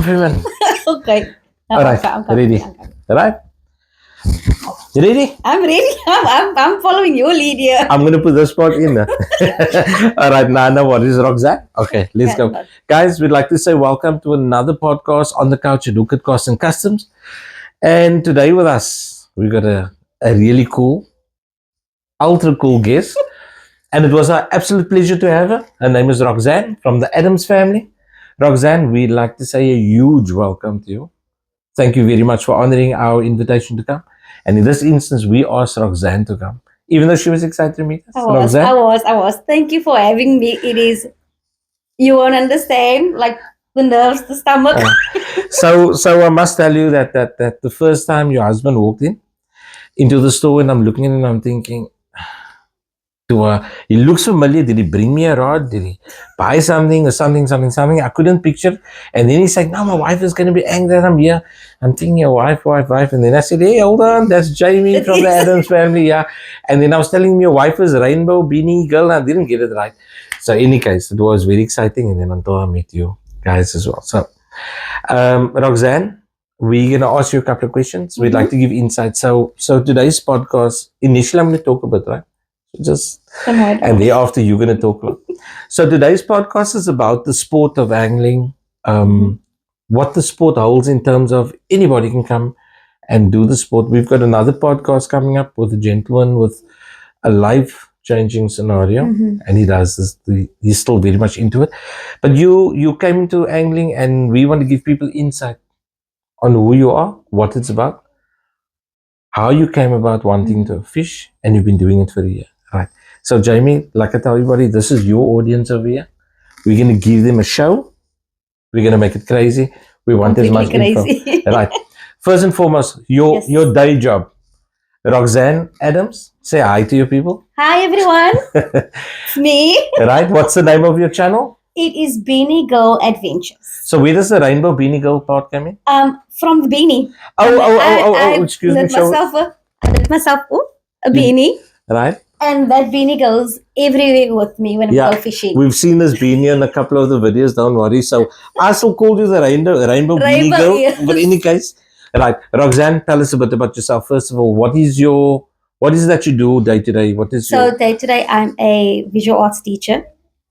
everyone. Okay. All right, ready. All right. You ready? I'm ready. I'm following your lead here. I'm going to put this part in there. All right, Nana, what is Roxanne? Okay, let's go. Guys, we'd like to say welcome to another podcast on the couch at Look at Costs and Customs. And today with us, we got a really cool, ultra cool guest. And it was our absolute pleasure to have her. Her name is Roxanne from the Adams family. Roxanne, we'd like to say a huge welcome to you. Thank you very much for honoring our invitation to come. And in this instance, we asked Roxanne to come, even though she was excited to meet us. I was. Thank you for having me. It is, you won't understand, like the nerves, the stomach. So I must tell you that the first time your husband walked into the store, and I'm looking at him, I'm thinking, he looks familiar. Did he bring me a rod? Did he buy something or something? I couldn't picture. And then he's like, no, my wife is going to be angry that I'm here. I'm thinking, your wife. And then I said, hey, hold on. That's Jamie from the Adams family. Yeah. And then I was telling him your wife is Rainbow Beenie Girl. I didn't get it right. So in any case, it was very exciting. And then until I met you guys as well. So, Roxanne, we're going to ask you a couple of questions. We'd like to give insight. So today's podcast, initially I'm going to talk a bit, right? And thereafter you're going to talk a lot. So today's podcast is about the sport of angling, what the sport holds in terms of anybody can come and do the sport. We've got another podcast coming up with a gentleman with a life-changing scenario, and he does this. He's still very much into it. But you came into angling, and we want to give people insight on who you are, what it's about, how you came about wanting to fish, and you've been doing it for a year. Right. So, Jamie, like I tell everybody, this is your audience over here. We're going to give them a show. We're going to make it crazy. We want as much info. Right. First and foremost, your day job. Roxanne Adams, say hi to your people. Hi, everyone. It's me. Right. What's the name of your channel? It is Beenie Girl Adventures. So, where does the Rainbow Beenie Girl part come in? From the beanie. Excuse me. I let myself a beanie. Right. And that beanie goes everywhere with me when I go fishing. We've seen this beanie in a couple of the videos, don't worry. So I still call you the Rainbow Beenie Girl. Yes. But in any case, right. Roxanne, tell us a bit about yourself. First of all, what is it that you do day to day? Day to day, I'm a visual arts teacher.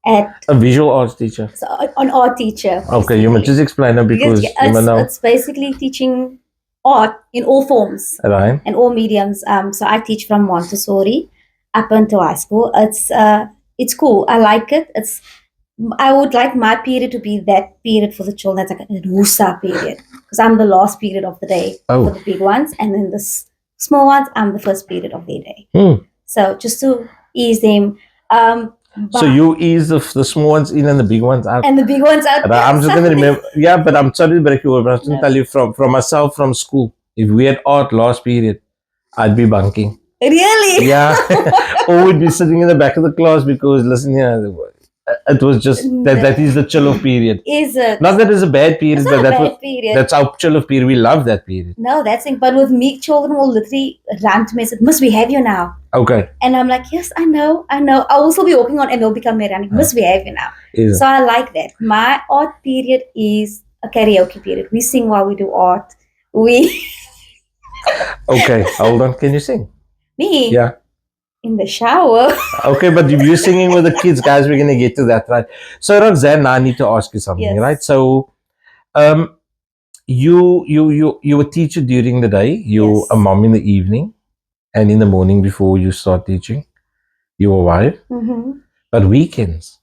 A visual arts teacher? So an art teacher. Okay, you must just explain it because it's basically teaching art in all forms. Right. And all mediums. So I teach from Montessori up until high school. It's cool. I like it. I would like my period to be that period for the children. That's like a Wusa period, because I'm the last period of the day for the big ones, and then the small ones, I'm the first period of their day. So just to ease them. So you ease the small ones in and the big ones out. And the big ones out. I'm just going to remember. Yeah, but I'm sorry to break you over. But I was going to tell you from myself from school. If we had art last period, I'd be bunking. Really? Yeah. Or we'd be sitting in the back of the class because, listen here, it was just, that is the chill of period. Is it? Not that it's a bad period. It's not a bad period. That's our chill of period. We love that period. No, that's it. But with me, children will literally run to me and say, "Miss, we have you now." Okay. And I'm like, yes, I know. I'll also be walking on and they'll become me running. Miss, we have you now. So I like that. My art period is a karaoke period. We sing while we do art. Okay, hold on. Can you sing? Me? Yeah. In the shower. Okay, but if you're singing with the kids, guys, we're going to get to that, right? So, Roxanne, now I need to ask you something, right? So, you a teacher during the day, you're a mom in the evening, and in the morning before you start teaching, you're a wife. But weekends,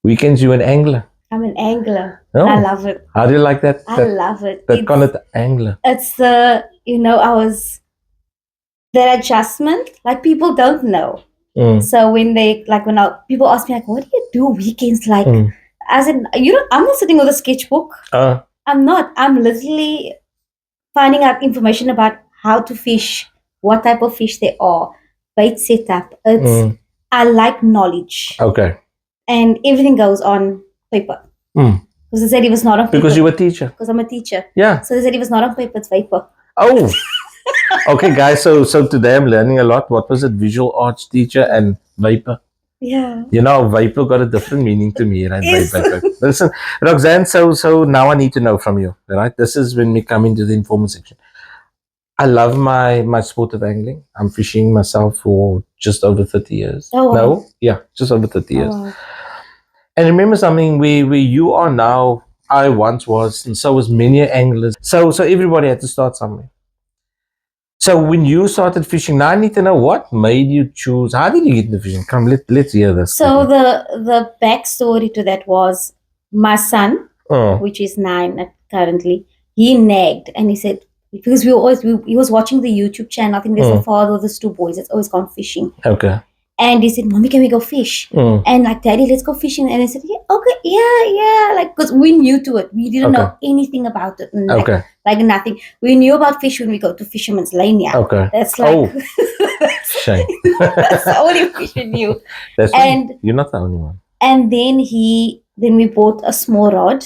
you're an angler. I'm an angler. Oh, I love it. How do you like that? I love it. Call it angler. It's that adjustment, like people don't know. So when people ask me, like, what do you do weekends? Like, I said, I'm not sitting with a sketchbook. I'm not. I'm literally finding out information about how to fish, what type of fish there are, bait setup. I like knowledge. Okay. And everything goes on paper. Because they said it was not on paper. Because you're a teacher. Because I'm a teacher. Yeah. So they said it was not on paper, it's paper. Oh. Okay, guys. So today I'm learning a lot. What was it? Visual arts teacher and vapor. Yeah. You know, vapor got a different meaning to me, right? Yes. Vape. Listen, Roxanne, so now I need to know from you, right? This is when we come into the informal section. I love my sport of angling. I'm fishing myself for just over 30 years. Oh, wow. No? Yeah, just over 30 years. Oh, wow. And remember something, where you are now, I once was, and so was many anglers. So everybody had to start somewhere. So when you started fishing, now I need to know what made you choose. How did you get into fishing? Come, let's hear this. So the backstory to that was my son, which is 9 currently. He nagged and he said, because he was watching the YouTube channel. I think there's the father of these 2 boys that's always gone fishing. Okay. And he said, "Mommy, can we go fish?" And like, "Daddy, let's go fishing." And I said, "Yeah, okay, yeah." Like, because we knew to it, we didn't know anything about it. And like nothing. We knew about fish when we go to Fisherman's Lane. Yeah, that's like shame. that's the only fish we knew. And you're not the only one. And then we bought a small rod,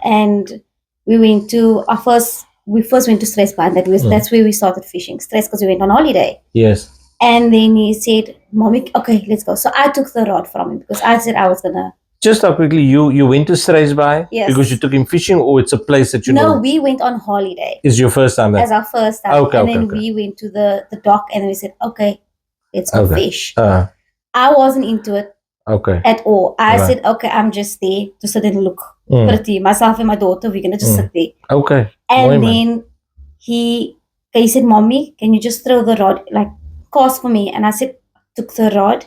and we went to We first went to Stressbaan. That's where we started fishing. Stress because we went on holiday. Yes. And then he said, "Mommy, okay, let's go." So I took the rod from him because I said I was gonna. Just quickly, you went to Stressbaan because you took him fishing, or it's a place that you know? No, we went on holiday. Is your first time there? As our first time. And then we went to the dock and we said, "Okay, let's go fish." I wasn't into it at all. I said, "Okay, I'm just there to sit and look pretty. Myself and my daughter, we're gonna just sit there." Okay. And then he said, "Mommy, can you just throw the rod, like, cast for me?" And I said, took the rod.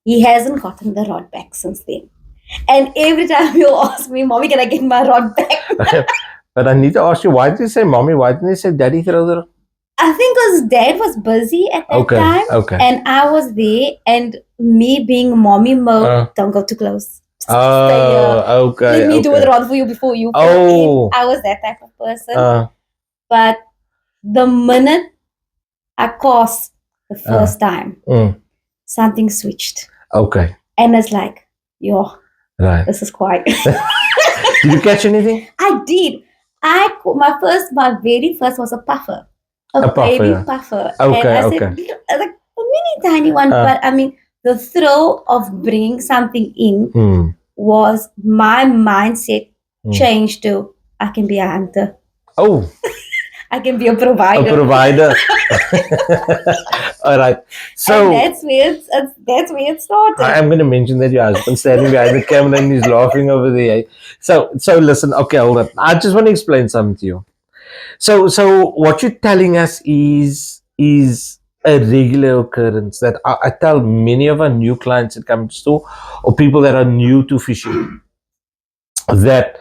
He hasn't gotten the rod back since then. And every time he'll ask me, "Mommy, can I get my rod back?" But I need to ask you, why did you say mommy? Why didn't you say daddy throw the rod? I think because dad was busy at that time. And I was there, and me being mommy mode, don't go too close. Let me do the rod for you before you pull in. I was that type of person. But the minute I cast the first time, something switched. Okay. And it's like, this is quiet. Did you catch anything? I did. My very first was a puffer. A baby puffer. Okay, and I said, like a mini tiny one. But I mean, the thrill of bringing something in was my mindset changed to, I can be a hunter. Oh. I can be a provider. A provider. All right. So and that's where it started. I'm going to mention that your husband's standing behind the camera and he's laughing over there. So listen. Okay, hold on. I just want to explain something to you. So what you're telling us is a regular occurrence that I tell many of our new clients that come to store, or people that are new to fishing, that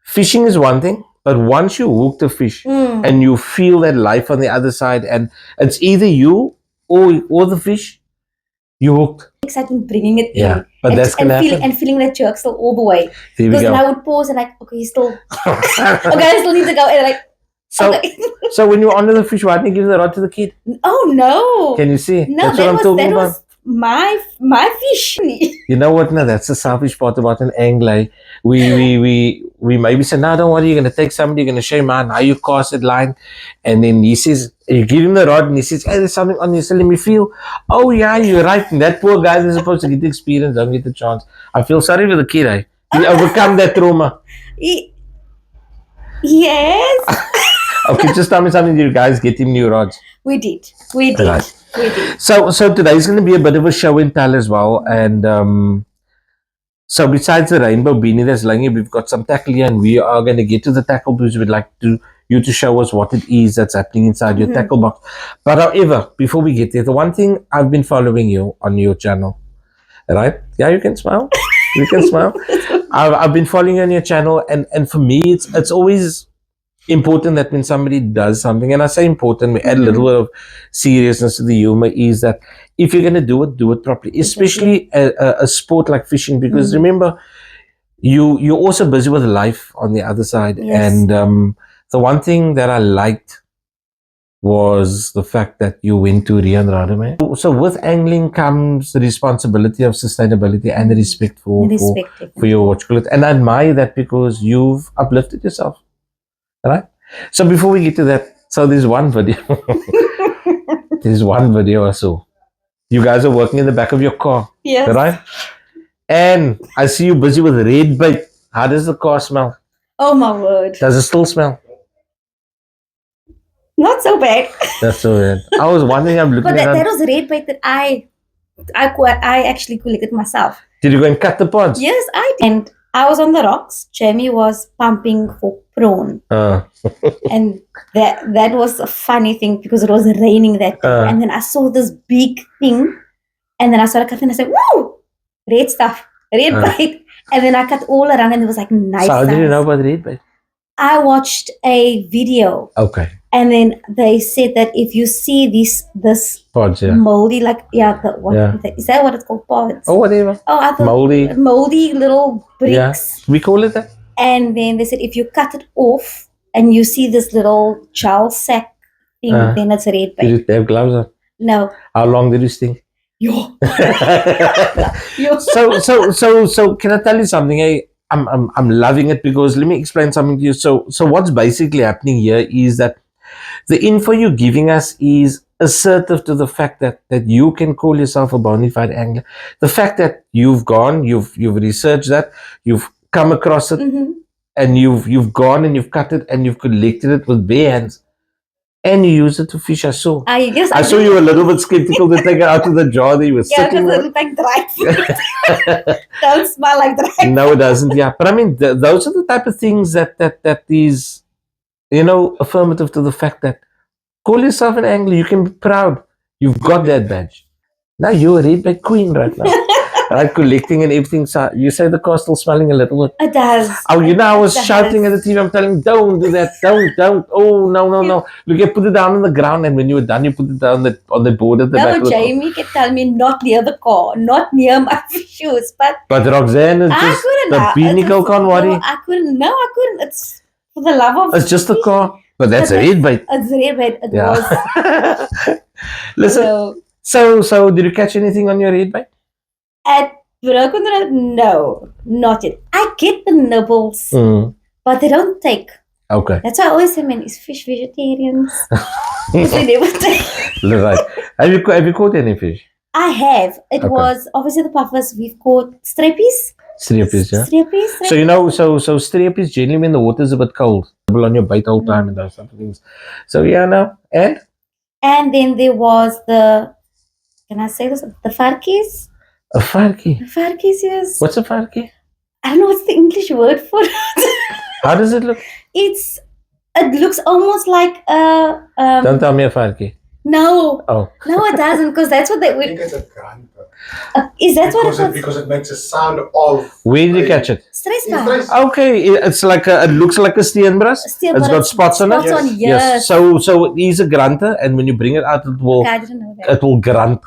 fishing is one thing. But once you hook the fish and you feel that life on the other side, and it's either you or the fish, you hooked. Exciting bringing it in. But that's gonna happen. And feeling that jerk still all the way. Because then I would pause and like, okay, he's still I still need to go, and like So when you honor the fish, why didn't you give the rod to the kid? Oh no. Can you see? No, that was my fish. You know what? No, that's the selfish part about an angler. We maybe say, "No, don't worry, you're gonna take somebody, you're gonna show him how you cast that line," and then he says, you give him the rod and he says, "Hey, there's something on you." So let me feel. Oh yeah, you're right. And that poor guy is supposed to get the experience, don't get the chance. I feel sorry for the kid. He overcome that trauma. Yes. Okay, just tell me something. Did you guys get him new rods? We did. Right. We did. So today's going to be a bit of a show and tell as well. And so besides the rainbow beanie that's lying, we've got some tackle here, and we are going to get to the tackle because we'd like you to show us what it is that's happening inside your tackle box. But however, before we get there, the one thing, I've been following you on your channel, right? Yeah, you can smile. You can smile. I've been following you on your channel, and for me, it's always important that when somebody does something, and I say important, we add a little bit of seriousness to the humor, is that if you're going to do it properly, especially a sport like fishing, because remember, you're also busy with life on the other side. Yes. And the one thing that I liked was the fact that you went to Rio and Radome. So with angling comes the responsibility of sustainability and the respect for your watch cloth. And I admire that because you've uplifted yourself. Right? So before we get to that, so there's one video. There's one video I saw. You guys are working in the back of your car, Yes. right? And I see you busy with red bait. How does the car smell? Oh my word. Does it still smell? Not so bad. That's so weird. I was wondering, I'm looking But at that was red bait that I actually collected myself. Did you go and cut the pods? Yes, I did. And I was on the rocks. Jamie was pumping for prawn. And that was a funny thing because it was raining that day. And then I saw this big thing. And then I started cutting and I said, woo! Red stuff. Red bait. And then I cut all around and it was like nice. So how did you know about red bait? I watched a video. Okay. And then they said that if you see this pods, moldy, like is that what it's called? Pods? Oh, whatever. Oh, I thought moldy little bricks. Yeah, we call it that. And then they said if you cut it off and you see this little gel sack thing, then it's red bait. Did you have gloves on? No. How long did you sting? Yo. So can I tell you something? I'm loving it because let me explain something to you. So what's basically happening here is that the info you're giving us is assertive to the fact that you can call yourself a bona fide angler. The fact that you've gone, you've researched that, you've come across it, and you've gone and you've cut it and you've collected it with bare hands, and you use it to fish. I saw. I saw you a little bit skeptical to take it out of the jar that you were sitting with. Yeah, because it looked like dried fruit. Don't smell like dried fruit. No, it doesn't. Yeah, but I mean, those are the type of things that is, affirmative to the fact that call yourself an angler. You can be proud. You've got that badge. Now you're a red bait queen right now. Right, collecting and everything. So you say the car's still smelling a little bit. It does. Oh, I was shouting at the TV. I'm telling you, don't do that. Don't. Oh, no. Look, you put it down on the ground, and when you were done, you put it down on the board at the back. No, Jamie kept telling me not near the car, not near my shoes. But Roxanne is just the Beenie Girl can't worry. I couldn't. It's for the love of. It's just a car. But that's a red bait. It's red bait. It was. Listen. So did you catch anything on your red bait? At Broken Road, no, not yet. I get the nibbles, but they don't take. Okay. That's why I always say, man, is fish vegetarians? Because they never take. Right. Have you caught any fish? I have. It was obviously the puffers. We've caught strappies. Strappies, yeah. Strappies. So strappies generally when the water's a bit cold, on your bait all time and those type of things. So and then there was the. Can I say this? The farkies. A farkie? Farkies, yes. What's a farkie? I don't know what's the English word for it. How does it look? It looks almost like a... Don't tell me a farkie. No. Oh. No, it doesn't, because that's what they would... I think it's a granta. Is that what it is? Because it makes a sound of... Where did you catch it? Stressbaar. Okay, it's like it looks like a steenbras. It's got spots on it. Yes. So it is a granta, and when you bring it out, it will. Okay, I didn't know that. It will grunt.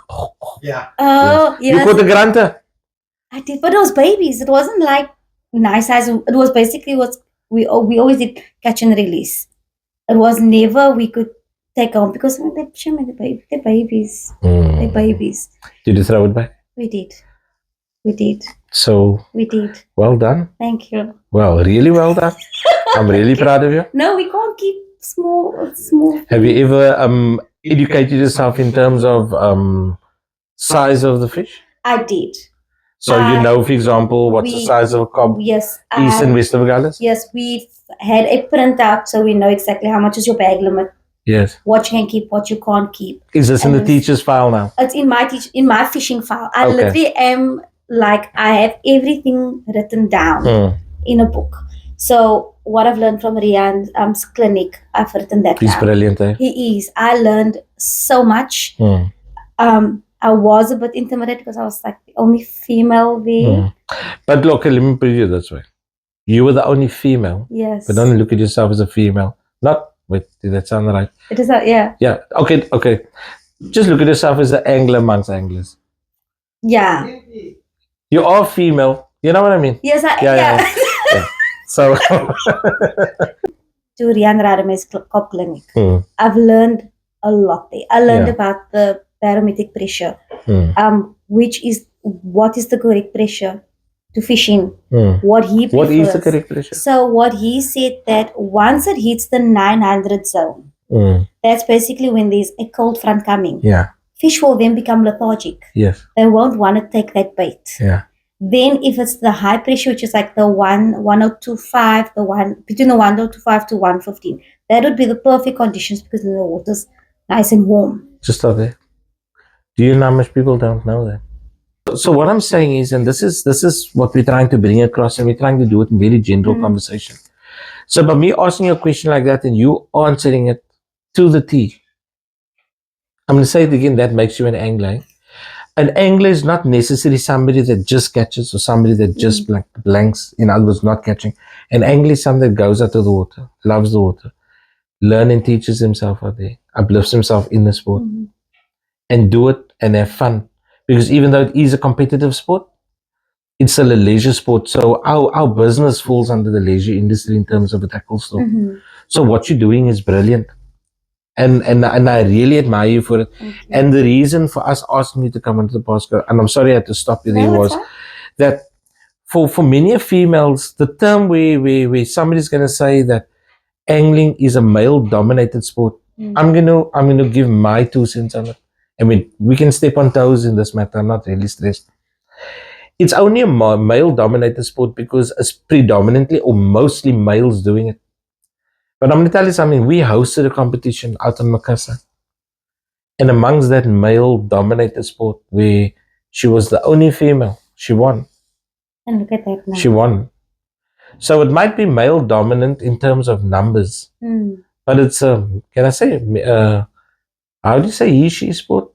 Yeah. Oh, yes. You caught a granta? I did, but it was babies. It wasn't like nice size. It was basically we always did catch and release. It was never we could take home because they're babies. They're babies. Did you throw it back? We did. So we did. Well done. Thank you. Well, really well done. I'm really proud of you. No, we can't keep small. Have you ever educated yourself in terms of size of the fish? I did. So for example, what's the size of a cob? Yes. East and West of Regardless? Yes, we've had a printout so we know exactly how much is your bag limit. Yes. What you can keep, what you can't keep. Is this in the teacher's file now? It's in my fishing file. I literally am like, I have everything written down in a book. So what I've learned from Rian's clinic, I've written that down. He's brilliant, eh? He is. I learned so much. I was a bit intimidated because I was like the only female there. But look, let me put it this way. You were the only female. Yes. But don't look at yourself as a female. Wait, did that sound right? It is, yeah. Yeah, okay. Just look at yourself as an angler amongst anglers. Yeah. You are female. You know what I mean? Yes, yeah. So. To Rian Radame's Cop Clinic. I've learned a lot there. I learned about the barometric pressure, what is the correct pressure to fish in, what he prefers. What is the correct pressure? So what he said that once it hits the 900 zone, that's basically when there's a cold front coming. Yeah. fish will then become lethargic. Yes. They won't want to take that bait. Yeah. Then if it's the high pressure, which is like the 1025, the one between the 1025 to 115, that would be the perfect conditions because then the water's nice and warm. Just stop there. Do you know how much people don't know that? So what I'm saying is, and this is what we're trying to bring across, and we're trying to do it in very general conversation. So by me asking you a question like that and you answering it to the T, I'm going to say it again, that makes you an angler. An angler is not necessarily somebody that just catches or somebody that just blanks, in other words, not catching. An angler is somebody that goes out to the water, loves the water, learn and teaches himself out there, uplifts himself in the sport, and do it and have fun. Because even though it is a competitive sport, it's still a leisure sport. So our business falls under the leisure industry in terms of a tackle store. So what you're doing is brilliant. And I really admire you for it. And the reason for us asking you to come into the podcast, and I'm sorry I had to stop you there, was that for many females, the term where somebody's going to say that angling is a male-dominated sport, I'm gonna give my 2 cents on it. I mean, we can step on toes in this matter. I'm not really stressed. It's only a male-dominated sport because it's predominantly or mostly males doing it. But I'm going to tell you something. We hosted a competition out in Makassar. And amongst that male-dominated sport, where she was the only female, she won. And look at that now. She won. So it might be male-dominant in terms of numbers. But it's, can I say, how do you say he-she sport?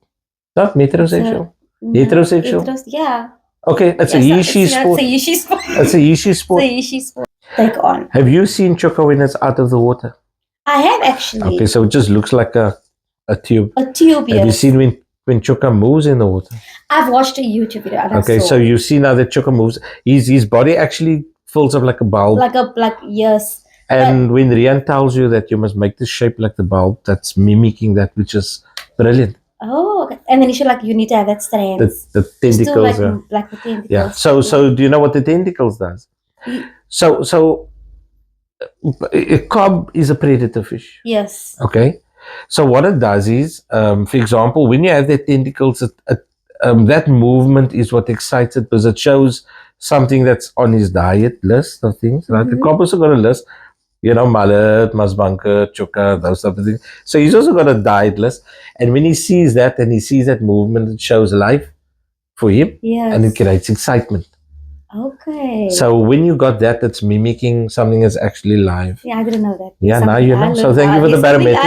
Not metrosexual. Heterosexual? Yeah. Okay, it's a he-she sport. It's a he-she sport. It's a he-she sport. It's a he-she sport. Take on. Have you seen Chuka when it's out of the water? I have actually. Okay, so it just looks like a tube. A tube, yes. Have you seen when Chuka moves in the water? I've watched a YouTube video. Okay, so you see now that Chuka moves, his body actually fills up like a bulb. Yes. And when Rian tells you that you must make the shape like the bulb, that's mimicking that, which is brilliant. Oh, okay. And then you need to have that strand. The tentacles. Like the tentacles. Yeah. So do you know what the tentacles does? So a cob is a predator fish. Yes. Okay. So what it does is, for example, when you have the tentacles, that movement is what excites it because it shows something that's on his diet list of things. Right? The cob also got a list. You know, mullet, masbanker, chuka, those type of things. So he's also got a diet list. And when he sees that and he sees that movement, it shows life for him. Yes. And it creates excitement. Okay. So when you got that, that's mimicking something that's actually live. Yeah, I didn't know that. Yeah, now you know. So thank you for the barometric.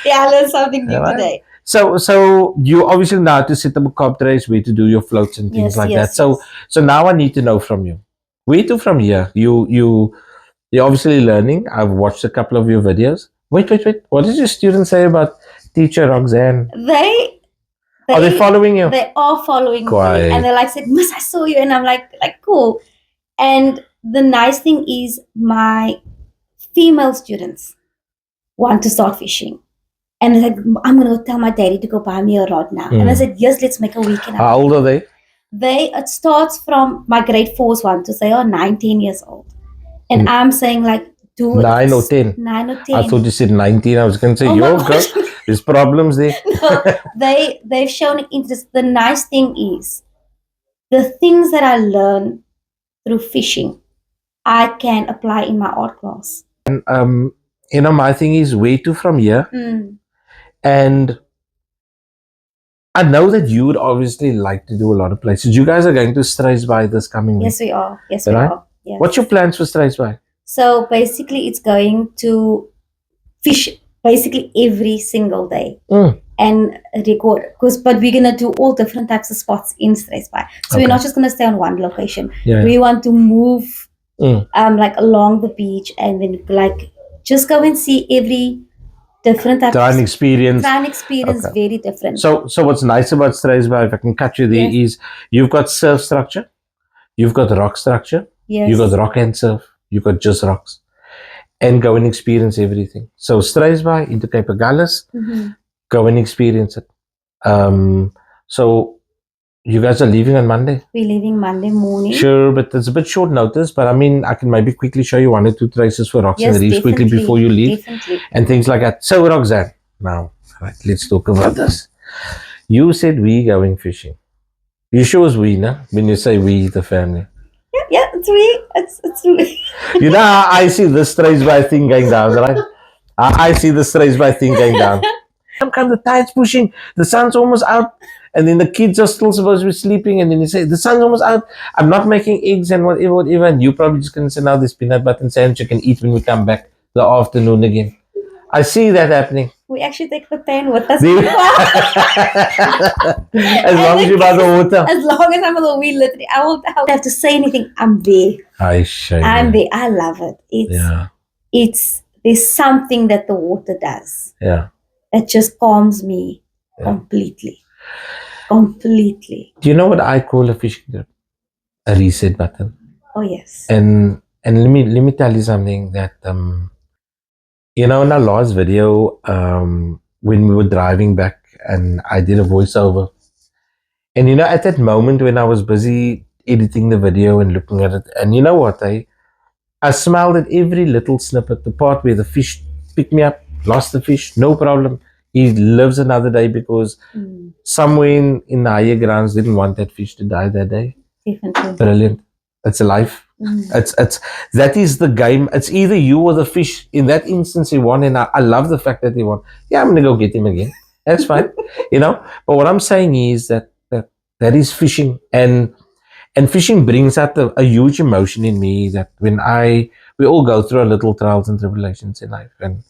I learned something new today. So you obviously know how to set up a cob trace, where to do your floats and things like that. So now I need to know from you. Where to from here? You're obviously learning. I've watched a couple of your videos. Wait. What did your students say about teacher Roxanne? Are they following you? They are following me. And they said, Miss, I saw you. And I'm like, cool. And the nice thing is my female students want to start fishing. And they're like, I'm going to tell my daddy to go buy me a rod now. And I said, yes, let's make a weekend. How old are they? It starts from my grade 4's one to say, 9-10 years old. And I'm saying do it. 9 or 10? 9 or 10. I thought you said 19. I was going to say, girl, there's problems there. No, they've shown interest. The nice thing is, the things that I learn through fishing, I can apply in my art class. And, my thing is, where to from here? And I know that you would obviously like to do a lot of places. You guys are going to Struisbaai this coming week. Yes, we are. Yes, we are. Yes. What's your plans for Struisbaai? So basically, it's going to fish basically every single day and record. But we're going to do all different types of spots in Struisbaai. So we're not just going to stay on one location. We want to move along the beach and then just go and see every different type Try and experience. Very different. So what's nice about Struisbaai, if I can cut you there, is you've got surf structure, you've got rock structure, you've got rock and surf, you've got just rocks, and go and experience everything. So Struisbaai into Cape Agulhas, go and experience it. So you guys are leaving on Monday? We're leaving Monday morning. Sure, but it's a bit short notice. But I mean, I can maybe quickly show you 1 or 2 traces for rocks and reefs quickly before you leave. Definitely. And things like that. So Roxanne, now, Right, let's talk about this. You said we going fishing. You sure it's we, no? When you say we, the family. Yeah, it's we. It's we. You know how I see the strays by thing going down, right? I see the strays by thing going down. Come, the tide's pushing, the sun's almost out, and then the kids are still supposed to be sleeping, and then you say, the sun's almost out, I'm not making eggs and whatever, and you probably just gonna say, now this peanut butter and sandwich you can eat when we come back the afternoon again. I see that happening. We actually take the pan with us. As long as you're by the water. As long as I'm alone, we literally, I won't have to say anything. I'm there. I'm there. I love it. There's something that the water does. Yeah. That just calms me completely. Completely. Do you know what I call a fishing trip? A reset button. Oh yes. And let me tell you something that in our last video, when we were driving back and I did a voiceover. And at that moment when I was busy editing the video and looking at it, and you know what, I smiled at every little snippet, the part where the fish picked me up, lost the fish, no problem. He lives another day because somewhere in the higher grounds didn't want that fish to die that day. Definitely. Brilliant. It's a life. It's that is the game. It's either you or the fish. In that instance, he won, and I love the fact that he won. Yeah, I'm gonna go get him again. That's fine. But what I'm saying is that is fishing, and fishing brings out a huge emotion in me that when we all go through our little trials and tribulations in life, and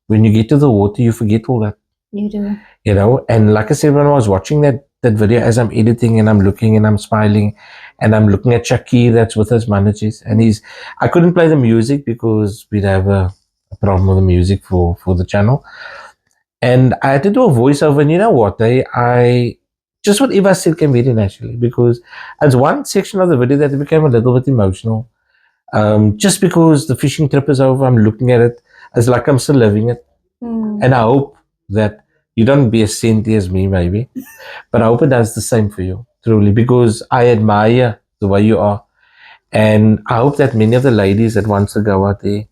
when you get to the water, you forget all that. You do. And like I said, when I was watching that video as I'm editing and I'm looking and I'm smiling and I'm looking at Shakir that's with us managers, and I couldn't play the music because we'd have a problem with the music for the channel, and I had to do a voiceover. And you know what, I just what Eva said came very naturally, because as one section of the video that became a little bit emotional, just because the fishing trip is over, I'm looking at it as like I'm still living it. And I hope that you don't be as saintly as me, maybe, but I hope it does the same for you, truly, because I admire the way you are. And I hope that many of the ladies that wants to go out there,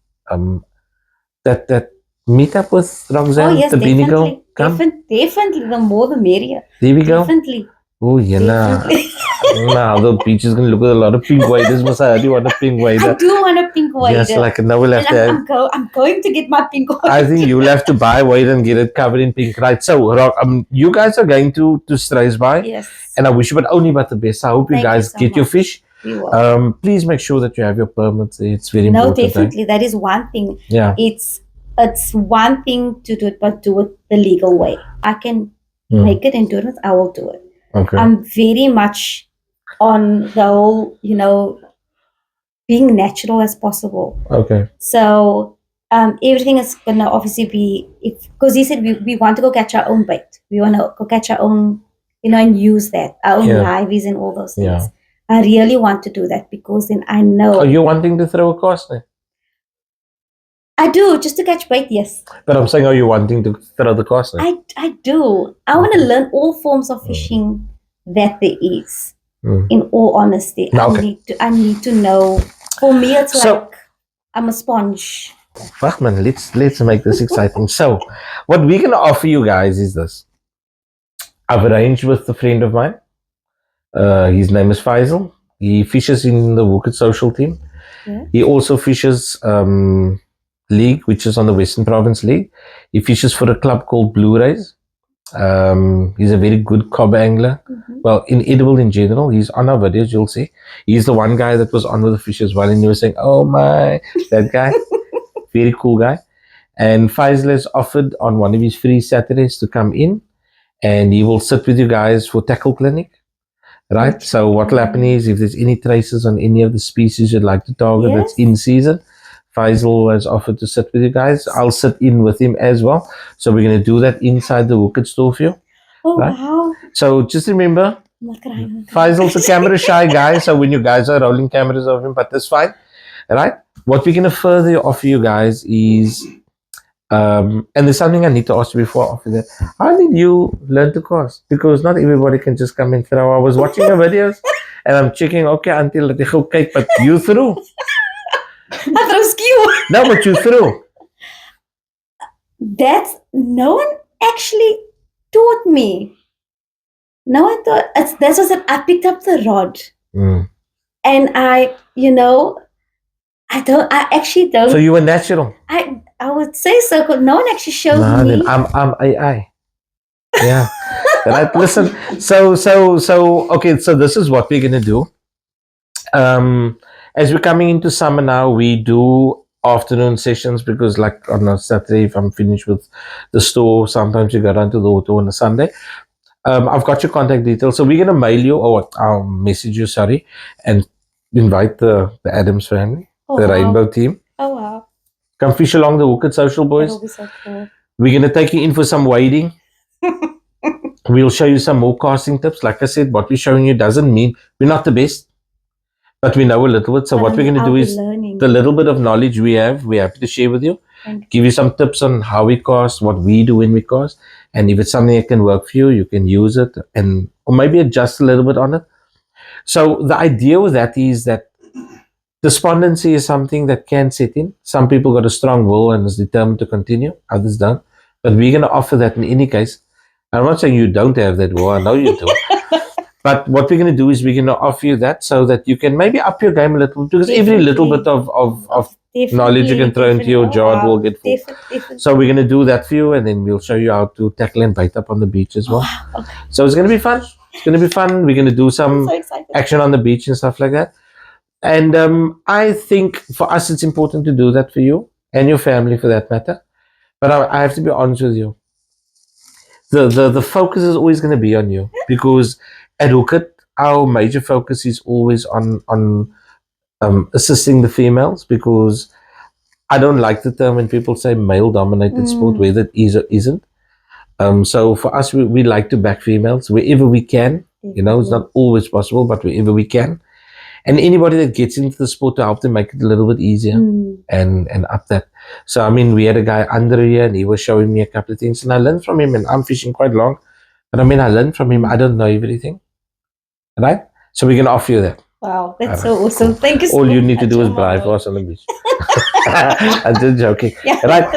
that meet up with Roxanne, the Beenie Girl. Definitely, the more the merrier. There we go. Definitely. Oh, yeah. Now the beach is going to look at a lot of pink waders. Must I do want a pink wader? I do want a pink wader. Yes, like now we'll have to have. I'm going to get my pink wader. I think you'll have to buy wader and get it covered in pink, right? So, you guys are going to Strays by. Yes. And I wish you but only but the best. I hope you guys get your fish. Please make sure that you have your permits. It's very important. No, definitely. That is one thing. Yeah. It's one thing to do it, but do it the legal way. I can make it and do it. I will do it. Okay. I'm very much on the whole, being natural as possible. Okay. So everything is gonna obviously be, because he said we want to go catch our own bait. We want to go catch our own, and use that, our own liveys and all those things. Yeah. I really want to do that, because then I know. Are you wanting to throw a cast then? I do, just to catch bait, yes. But I'm saying, are you wanting to throw the cast then? I do. I want to learn all forms of fishing that there is. In all honesty, I need to know. For me, it's like I'm a sponge. Fuck man, let's make this exciting. So, what we're gonna offer you guys is this. I've arranged with a friend of mine. His name is Faisal. He fishes in the Wookert social team. Yeah. He also fishes league, which is on the Western Province League. He fishes for a club called Blue Rays. He's a very good cob angler. Well, inedible in general. He's on our videos, you'll see. He's the one guy that was on with the fish as well, and you were saying, oh my, that guy. Very cool guy. And Faisal has offered on one of his free Saturdays to come in, and he will sit with you guys for tackle clinic. Right? So what will happen is, if there's any traces on any of the species you'd like to target that's in season, Faisal has offered to sit with you guys. I'll sit in with him as well. So we're going to do that inside the Wookert store for you. Oh, right? Wow. So just remember, Faisal's a camera shy guy. So when you guys are rolling cameras of him, but that's fine. Right? What we're going to further offer you guys is, and there's something I need to ask you before I offer that. How did you learn to cast? Because not everybody can just come and throw. I was watching your videos and I'm checking, okay, until the whole cake, but you threw. I throw skew. No, but you threw. no one actually taught me. No one thought that's what I picked up the rod. And I actually don't. So you were natural. I would say so, but no one actually showed me. Then I'm AI. Yeah. Right. Listen. So okay. So this is what we're gonna do. As we're coming into summer now, we do afternoon sessions because, like on a Saturday, if I'm finished with the store, sometimes you go down to the auto on a Sunday. I've got your contact details, so we're gonna mail you or I'll message you. Sorry, and invite the Adams family, the Rainbow team. Oh wow! Come fish along the hook at Social Boys. That'll be so cool. We're gonna take you in for some wading. We'll show you some more casting tips. Like I said, what we're showing you doesn't mean we're not the best, but we know a little bit. So what we're going to do is the little bit of knowledge we're happy to share with you. Give you some tips on how we cast, what we do when we cast, and if it's something that can work for you, you can use it or maybe adjust a little bit on it. So the idea with that is that despondency is something that can set in. Some people got a strong will and is determined to continue. Others don't. But we're going to offer that in any case. I'm not saying you don't have that will. I know you do. But what we're going to do is we're going to offer you that so that you can maybe up your game a little, because every little bit of knowledge you can throw into your jar will get full. Definitely. So we're going to do that for you, and then we'll show you how to tackle and bait up on the beach as well. Okay. So it's going to be fun. It's going to be fun. We're going to do some action on the beach and stuff like that. And I think for us, it's important to do that for you and your family for that matter. But I have to be honest with you. The focus is always going to be on you, because at Hookit, our major focus is always on assisting the females, because I don't like the term when people say male-dominated sport, whether it is or isn't. So for us, we like to back females wherever we can. You know, it's not always possible, but wherever we can. And anybody that gets into the sport to help them make it a little bit easier and up that. So, I mean, we had a guy under here and he was showing me a couple of things and I learned from him, and I'm fishing quite long. But I mean, I learned from him. I don't know everything. Right? So we're going to offer you that. Wow, that's so awesome. Thank you so much. All you need to do is bribe for us on the beach. I'm just joking. Yeah. Right?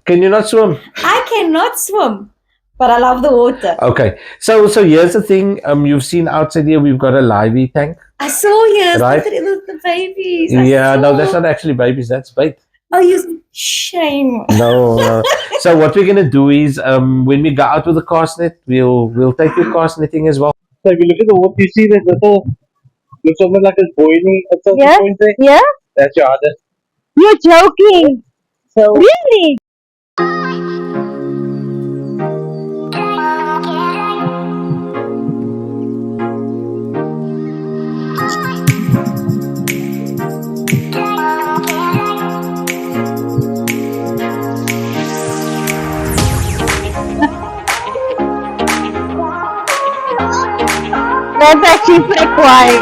Can you not swim? I cannot swim. But I love the water. Okay. So here's the thing. You've seen outside here, we've got a livey tank. I saw here. Right? The babies. No, that's not actually babies. That's bait. Oh, you shame. No. So what we're going to do is when we go out with the cast net, we'll take your cast netting as well. So if you look at the water, you see that little, looks almost like it's boiling at some point there. Yeah. That's your other. You're joking. So really? That's actually pretty quiet.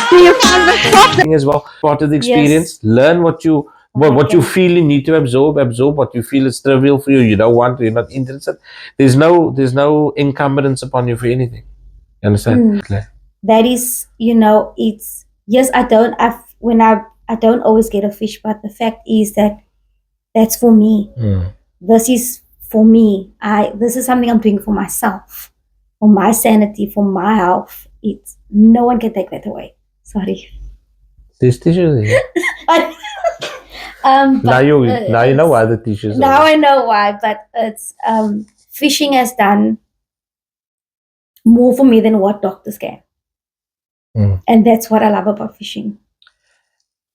So you found the spot as well. Part of the experience. Yes. Learn what you feel you need to absorb what you feel is trivial for you. You don't want, you're not interested. There's no encumbrance upon you for anything. You understand? That is, it's yes. I don't always get a fish, but the fact is that that's for me. This is for me. This is something I'm doing for myself, for my sanity, for my health. No one can take that away. Sorry. These tissues. Now you know why the tissues. Now I know why, but it's fishing has done more for me than what doctors can, and that's what I love about fishing.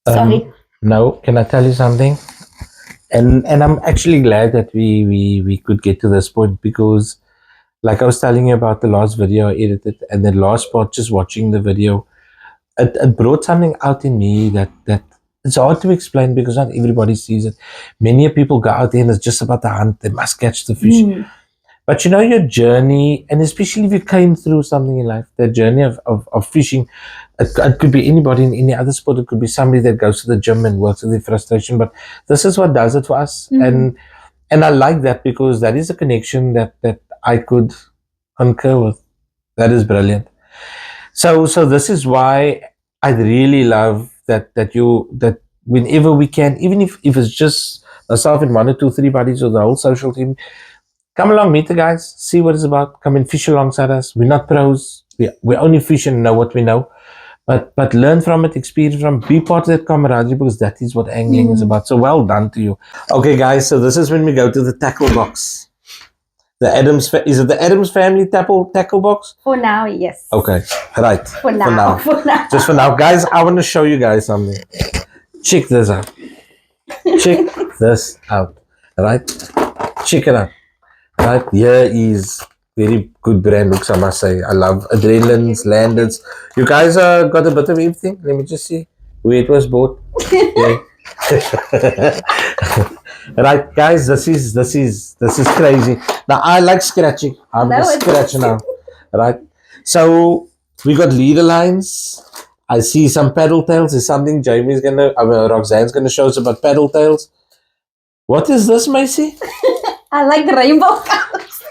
Sorry. No, can I tell you something? And I'm actually glad that we could get to this point, because like I was telling you about the last video I edited, and the last part, just watching the video, it brought something out in me that it's hard to explain, because not everybody sees it. Many people go out there and it's just about the hunt. They must catch the fish. But your journey, and especially if you came through something in life, the journey of fishing, it could be anybody in any other sport. It could be somebody that goes to the gym and works with their frustration. But this is what does it for us. And I like that, because that is a connection that I could concur with. That is brilliant. So this is why I really love that whenever we can, even if it's just myself and 1 or 2, 3 buddies or the whole social team, come along, meet the guys, see what it's about, come and fish alongside us. We're not pros. We only fish and know what we know. But learn from it, experience from, be part of that camaraderie, because that is what angling is about. So well done to you. Okay, guys, so this is when we go to the tackle box. Is it the Adams family tackle box? For now, yes. Okay, right. For now. Just for now. Guys, I want to show you guys something. Check this out. Check this out. Right? Check it out. Right? Here is very good brand looks, I must say. I love adrenalines, landers. You guys got a bit of everything. Let me just see where it was bought. Yeah. Right, guys, this is crazy. Now I like scratching. I'm gonna scratch now. Right. So we got leader lines. I see some paddle tails. Is something Roxanne's gonna show us about paddle tails. What is this, Macy? I like rainbow colors.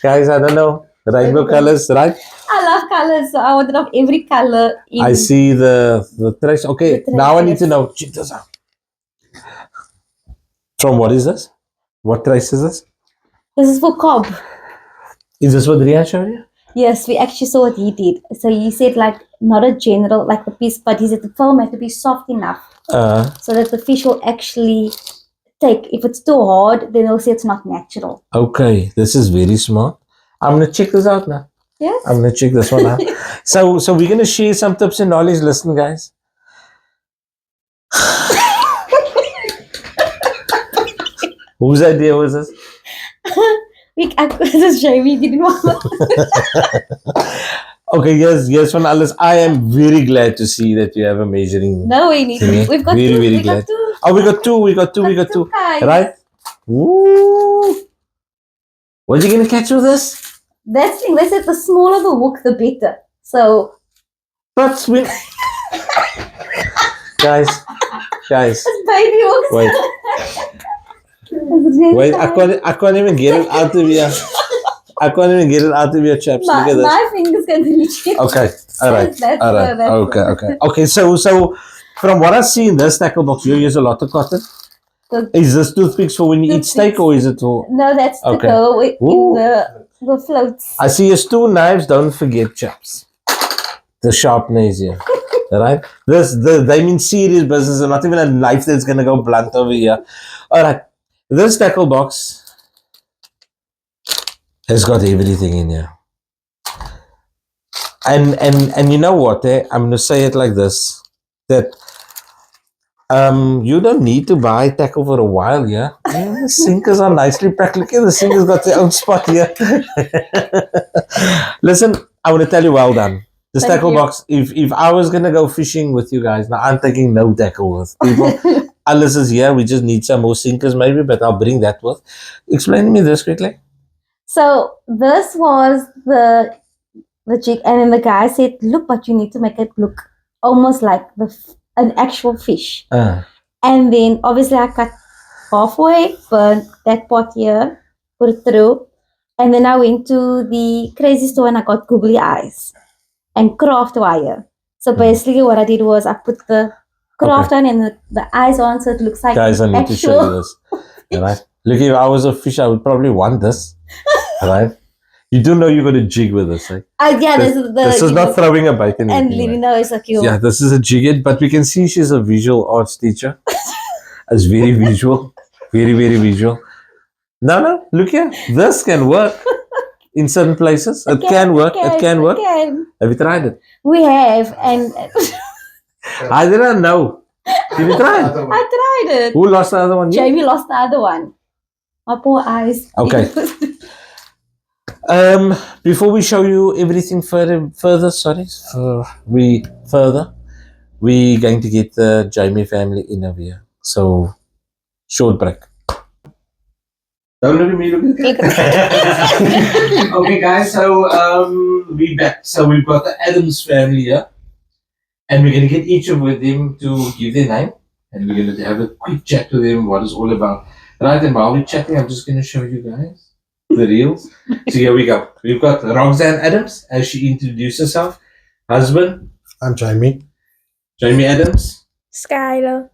Guys, I don't know. Rainbow colors, right? I love colors, so I wanted of every color. I see the trace. Okay, now I need to know. Check this out. From what is this? What trace is this? This is for cob. Is this what Rian showed you? Yes, we actually saw what he did. So he said like not a general like the piece, but he said the film had to be soft enough so that the fish will actually take. If it's too hard, then they'll say it's not natural. Okay, this is very smart. I'm gonna check this out now. Yes. I'm gonna check this one out. So we're gonna share some tips and knowledge. Listen, guys. Whose idea was this? This is Jamie. Didn't want. Okay, yes, from Alice. I am very glad to see that you have a measuring. No, we need. thingy. We've got very, two. very glad. Oh, we got two. We got two. Guys. Right? Woo! What are you gonna catch with this? That's thing. They said the smaller the hook, the better. So. But when guys. It's baby hooks. Wait, I can't even get it out of here. I can't even get it out of your chaps. Look at this. My finger's going to reach it. Okay, all right. Okay. So from what I see in this tackle box, you use a lot of cotton. Is this toothpicks for when you eat steak, or is it for? No, that's to go in the floats. I see your 2 knives. Don't forget, chaps. The sharpness here. Right? They mean serious business, and not even a knife that's gonna go blunt over here. All right. This tackle box has got everything in here. And you know what? I'm gonna say it like this: that you don't need to buy tackle for a while, yeah. The sinkers are nicely packed. Look at the sinker's got their own spot here. Listen, I want to tell you, well done. This tackle box. If I was gonna go fishing with you guys, now I'm taking no tackle with people. Alice is here. We just need some more sinkers, maybe, but I'll bring that with. Explain to me this quickly. So this was the jig, and then the guy said, "Look, but you need to make it look almost like an actual fish." And then obviously I cut halfway, burnt that part here, put it through, and then I went to the crazy store and I got googly eyes and craft wire. So basically what I did was I put the craft on and the eyes on, so it looks like guys, I need to show you this. Right? Look, if I was a fish, I would probably want this. Right? You do know you got a jig with this, right? This is not throwing a bait in and leaving the eyes like you. Yeah, this is a jig, but we can see she's a visual arts teacher. It's very visual. Very, very visual. No, look here. This can work in certain places. It can work. It can work. Have you tried it? We have, and I didn't know. Did you try it? I tried it. Who lost the other one? Jamie lost the other one. My poor eyes. Okay. Before we show you everything further, we're going to get the Jamie family in over here. So, short break. Don't look at me, look at the Okay, guys, so we're back. So we've got the Adams family here. And we're going to get each of them to give their name. And we're going to have a quick chat with them, what it's all about. Right, and while we're chatting, I'm just going to show you guys the reels. So here we go. We've got Roxanne Adams, as she introduced herself. Husband. I'm Jamie. Jamie Adams. Skylar.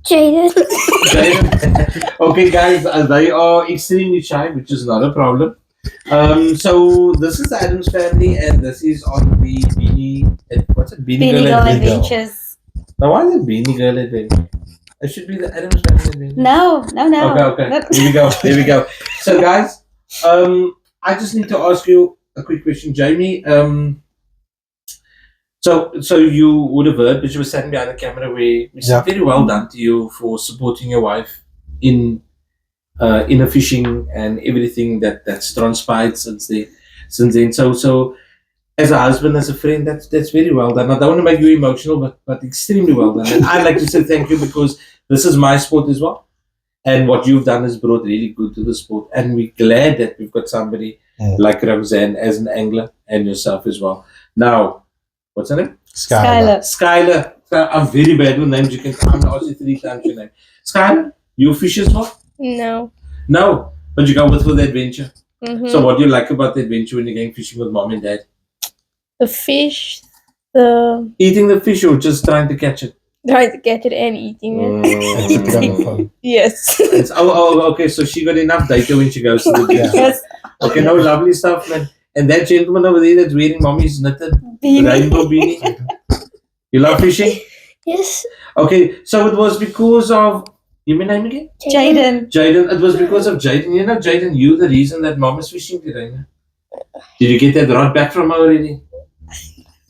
Jaden. Okay, guys, they are extremely shy, which is not a problem. So this is the Adams family, and this is on the what's it? Beenie Beenie Girl Adventure. Adventures. Now, why is it Beenie Girl Adventure? It should be the Adams family Adventure. No. Okay. Here we go. So, guys, I just need to ask you a quick question, Jamie. So you would have heard, but you were standing behind the camera where we said very well done to you for supporting your wife in a fishing and everything that's transpired since then. So as a husband, as a friend, that's very well done. I don't want to make you emotional, but extremely well done. And I'd like to say thank you because this is my sport as well. And what you've done has brought really good to the sport. And we're glad that we've got somebody like Roxanne as an angler and yourself as well. Now, what's her name? Skylar. I'm very bad with names. You can come and ask you 3 times your name. Skylar, you fish as well? No, but you go with for the adventure. Mm-hmm. So what do you like about the adventure when you're going fishing with mom and dad? The fish, Eating the fish or just trying to catch it? trying to catch it and eating it. Yes. Okay, so she got enough data when she goes to the beach. Yes. Okay, no, lovely stuff, man. And that gentleman over there that's wearing mommy's knitted rainbow beanie. You love fishing? Yes. Okay, so it was because of, give me name again? Jaden. Jaden. It was because of Jaden. You know, Jaden, you the reason that mom is fishing today. No? Did you get that rod back from her already?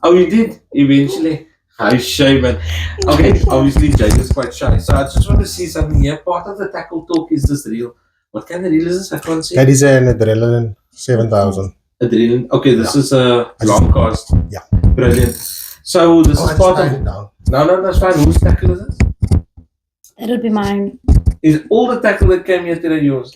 Oh, you did? Eventually. How shy, man. Okay, obviously Jaden's quite shy. So I just want to see something here. Part of the tackle talk is this reel. What kind of reel is this? I can't see. That is an Adrenaline 7000. Adrenaline. Okay, this is a long cast. Yeah. Brilliant. So this is part of. Down. No, that's fine. Whose tackle is this? That would be mine. Is all the tackle that came here today yours?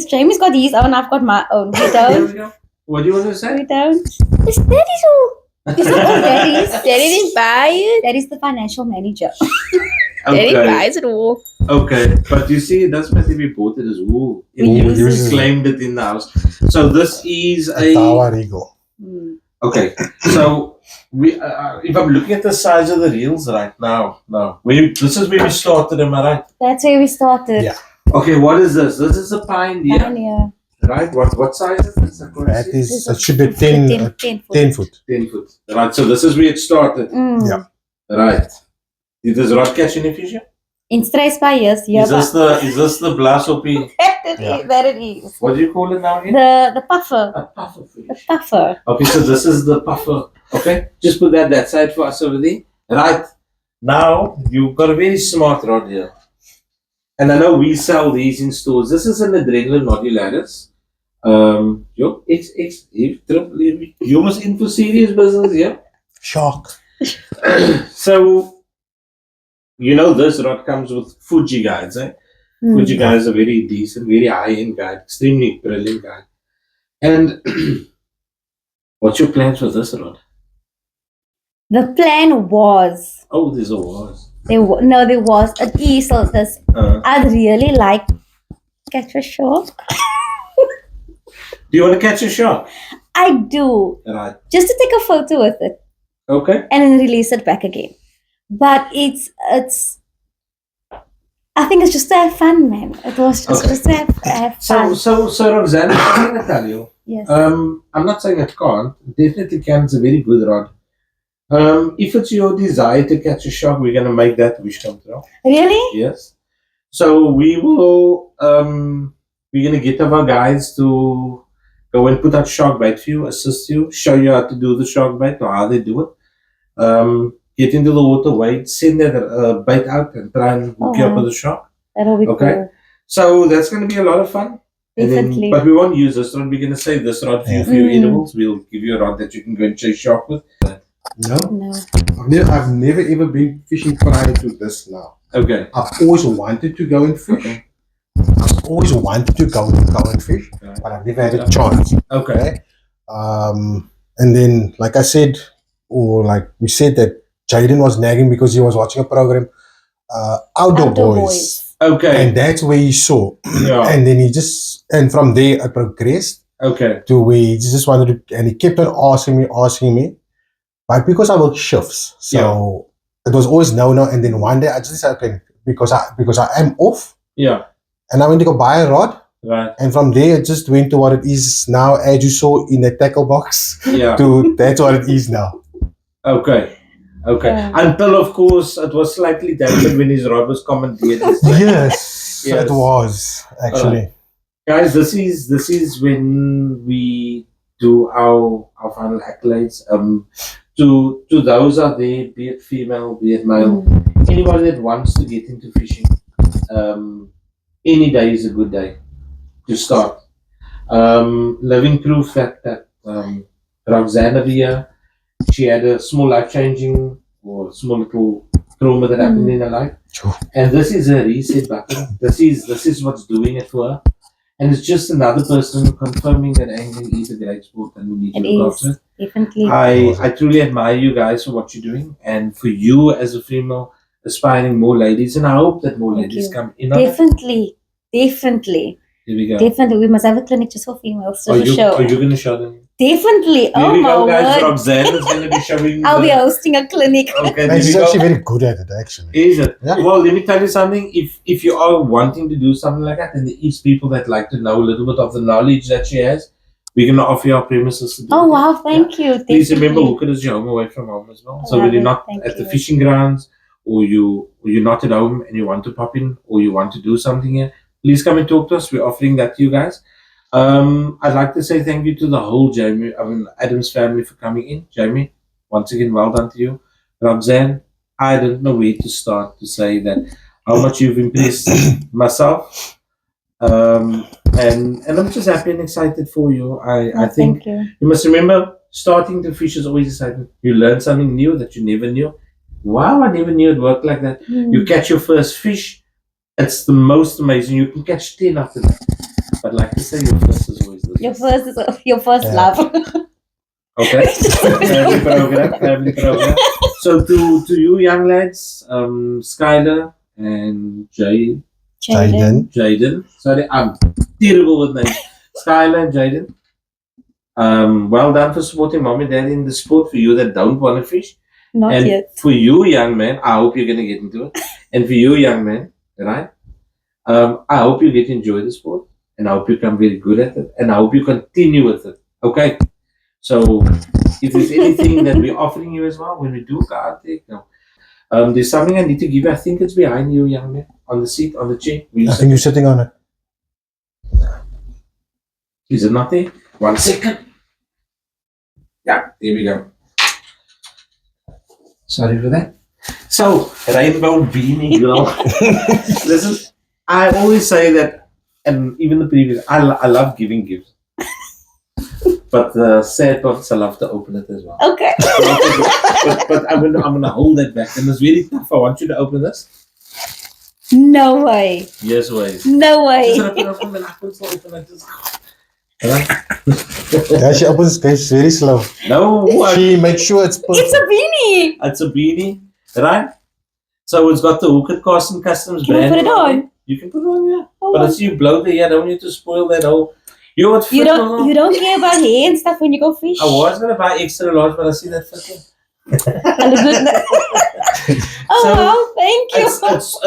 Jamie's got his own, I've got my own. We There don't. we go. What do you want to say? We don't. It's daddy's all. It's not all daddy's. Daddy didn't buy it. Daddy's the financial manager. Daddy Okay. buys it all. Okay, but you see, that's what we bought it as wool. We use We claimed it in the house. So this is a. Tower Eagle. Okay, so we. If I'm looking at the size of the reels right now, this is where we started, am I right? That's where we started. Yeah. Okay, what is this? This is a Pioneer, Pioneer. right? What size is this? That is, it should be 10 foot. 10 foot. 10 foot. Right, so this is where it started. Yeah. Right. Did this rod catch any fish? In strays by years. Yeah. Is this the Blasopi? That it is. What do you call it now again? The puffer. A puffer fish. The puffer. Okay, so this is the puffer. Okay, just put that side for us over there. Right. Now, you've got a very smart rod here. And I know we sell these in stores. This is an Adrenaline Modularis. You almost in for serious business, yeah? Shark. So, you know this rod comes with Fuji guides, eh? Fuji guide is a very decent, very high-end guide, extremely brilliant guide. And what's your plans for this rod? The plan was. Oh, there's a was. There was. It is. So this. I'd really like catch a shark. Do you want to catch a shark? I do. Right. Just to take a photo with it. Okay. And then release it back again. But it's I think it's just to have fun, man. It was just to have fun. So Roxanne, I'm going to tell you. Yes. I'm not saying it can't. It definitely can. It's a very good rod. If it's your desire to catch a shark, we're going to make that wish come true. Really? Yes. So we will. We're going to get our guys to go and put out shark bait for you, assist you, show you how to do the shark bait or how they do it. Get into the water, wait, send that bait out and try and hook you up with a shark. That'll be cool. So that's going to be a lot of fun. Definitely. But we won't use this rod. We're going to save this rod for you for your edibles. We'll give you a rod that you can go and chase shark with. No. I've never ever been fishing prior to this now. Okay. I've always wanted to go and fish. I've always wanted to go and fish, but I've never had a chance. Okay. And then, like I said, or like we said, that Jaden was nagging because he was watching a program, Outdoor Boys. Okay. And that's where he saw. Yeah. And then and from there I progressed to where he just wanted to, and he kept on asking me. But because I work shifts, so it was always no. And then one day I just said, okay, because I am off. Yeah. And I went to go buy a rod. Right. And from there, it just went to what it is now, as you saw in the tackle box. Yeah. That's what it is now. Okay. Until, of course, it was slightly dampened when his rod was commandeered. Yes, it was actually. Guys, this is when we do our final accolades. To those out there, be it female, be it male, anybody that wants to get into fishing, any day is a good day to start. Living proof that Roxanne over here, she had a small life-changing or small little trauma that happened in her life, and this is a reset button. This is what's doing it for her, and it's just another person confirming that angling is a great sport and we need to look after it. Definitely. I truly admire you guys for what you're doing, and for you as a female aspiring more ladies, and I hope that more ladies come in. Definitely. Here we go. Definitely, we must have a clinic just for females to Are you show. going to show them? Definitely. Here we go, guys. Word. Roxanne is going to be showing. I'll be hosting a clinic. Okay, And she's actually very good at it, actually. Is it? Yeah. Well, let me tell you something. If you are wanting to do something like that, and there is people that like to know a little bit of the knowledge that she has, we're going to offer you our premises to do Oh it. wow, thank you. Please remember, Definitely. hook it as your home away from home as well. I So love when you're it. not Thank at the you. fishing grounds, or you're not at home and you want to pop in, or you want to do something here, please come and talk to us. We're offering that to you guys. I'd like to say thank you to the whole Adams family for coming in. Jamie, once again, well done to you. Roxanne, I don't know where to start to say that how much you've impressed myself. And I'm just happy and excited for you. I think Thank you. you must remember, starting to fish is always exciting. You learn something new that you never knew. Wow, I never knew it worked like that. You catch your first fish. It's the most amazing. You can catch 10 after that. But like to say, your first is always the best. Your first love. Okay. Family program. So to you young lads, Skylar and Jaden. Sorry, I'm terrible with names. Skylar and Jaden. Well done for supporting mom and dad in the sport. For you that don't want to fish. Not And yet. for you, young man, I hope you're going to get into it. And for you, young man, right? I hope you get to enjoy the sport. And I hope you become very good at it. And I hope you continue with it. Okay? So, if there's anything that we're offering you as well, when we do go out there, there's something I need to give you. I think it's behind you, young man. On the seat, on the chair. I think you're sitting on it. Is it not there? 1 second. Yeah, there we go. Sorry for that. So, Rainbow Beenie Girl. Listen, I always say that, and even the previous, I love giving gifts. But the sad part is I love to open it as well. Okay. but I'm gonna hold that back, and it's very tough. I want you to open this. No way. Yes, ways. No way. Just open and I can still open it. Yeah, she opens guys very slow. No, She makes sure it's perfect. It's a beanie. It's a beanie, right? So it's got the Hooked Carson Customs Can I brand. put it on? You can put it on, yeah. Oh, But it's you blow the hair. I don't want you to spoil that whole. You You don't care about hair and stuff when you go fish. I was gonna buy extra large, but I see that fitting. Oh So, wow, thank you.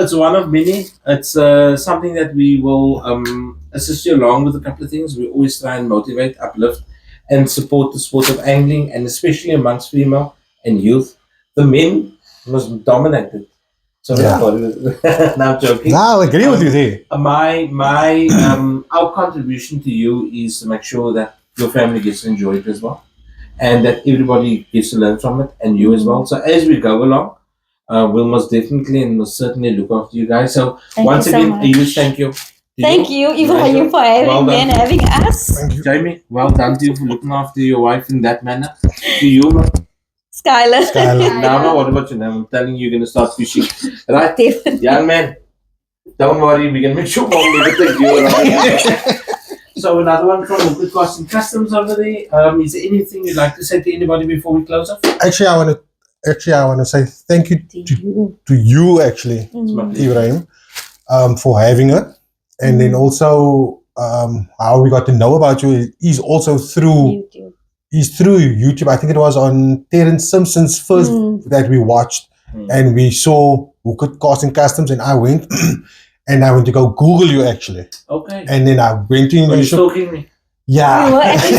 It's one of many. It's something that we will assist you along with a couple of things. We always try and motivate, uplift, and support the sport of angling, and especially amongst female and youth. The men was dominated. So Yeah. no, I'm joking. No, I agree with you there. My our contribution to you is to make sure that your family gets to enjoy it as well, and that everybody gets to learn from it, and you as well. So as we go along, we'll most definitely and most certainly look after you guys. So Thank once you so again, much. a huge thank you. to Thank you, even Pleasure. you for having Well me done. and having us. Thank you. Jamie, well done to you for looking after your wife in that manner. To you, man. Skylar. Skylar. Now, what about you now? I'm telling you, you're going to start fishing. Right? Definitely. Young man, don't worry, we can make sure mom never take you around. So another one from Hooked Carson Customs over there. Is there anything you'd like to say to anybody before we close off? Actually, I want to say thank you to you actually, Ibrahim, for having her, and then also how we got to know about you is also through YouTube. YouTube. I think it was on Terrence Simpson's first that we watched, and we saw who could cast in customs, and I went and I went to go Google you actually. Okay. And then I went to your shop. Stalking me? Yeah. You were actually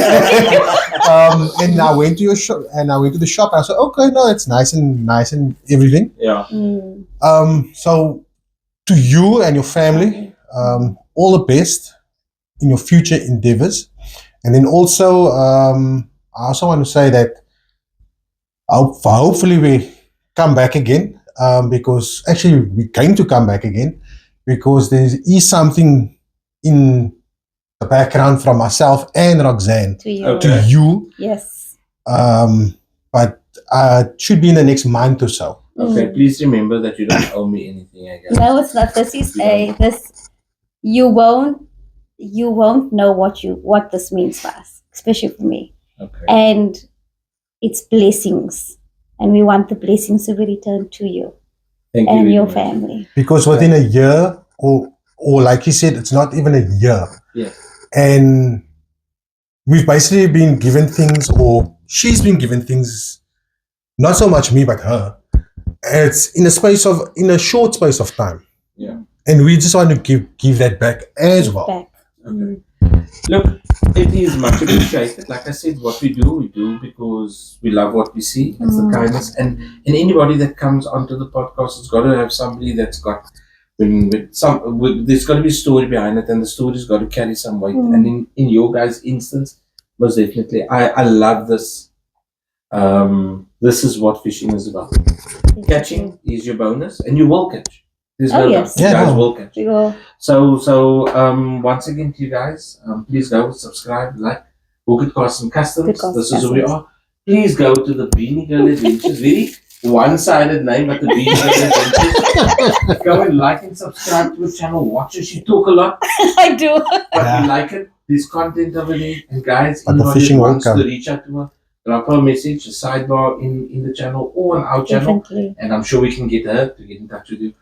And I went to your shop, and I went to the shop. And I said, okay, no, it's nice and everything. Yeah. So to you and your family, all the best in your future endeavors. And then also, I also want to say that hopefully we come back again, because actually we're going to come back again, because there is something in the background from myself and Roxanne to you. Okay. to you. Yes. But it should be in the next month or so. Okay, please remember that you don't owe me anything again. No, it's not. This is you won't know what this means for us, especially for me. Okay. And it's blessings. And we want the blessings to be returned to you Thank you and very your much. family. Because within a year, or like you said, it's not even a year. Yeah. And we've basically been given things, or she's been given things, not so much me, but her. It's in a short space of time. Yeah. And we just want to give that back as well. Back. Okay. Look, it is much appreciated. Like I said, what we do because we love what we see. It's the kindness, and anybody that comes onto the podcast has got to have somebody that's got there's got to be a story behind it, and the story's got to carry some weight. And in your guys' instance, most definitely, I love this. This is what fishing is about. Catching is your bonus, and you will catch. There's no doubt. You guys will catch. We will. So once again to you guys, please go subscribe, like Good Custom Customs. This is who we are. Please go to the Beenie Girl Adventures. Very one-sided name, but the Beenie Girl Adventures. Go and like and subscribe to the channel. Watch her. She talk a lot, I do. but we like it. There's content over there. And guys, But the anybody fishing who won't wants come. to reach out to her, drop her a message, a sidebar in the channel or on our channel. Definitely. And I'm sure we can get her to get in touch with you.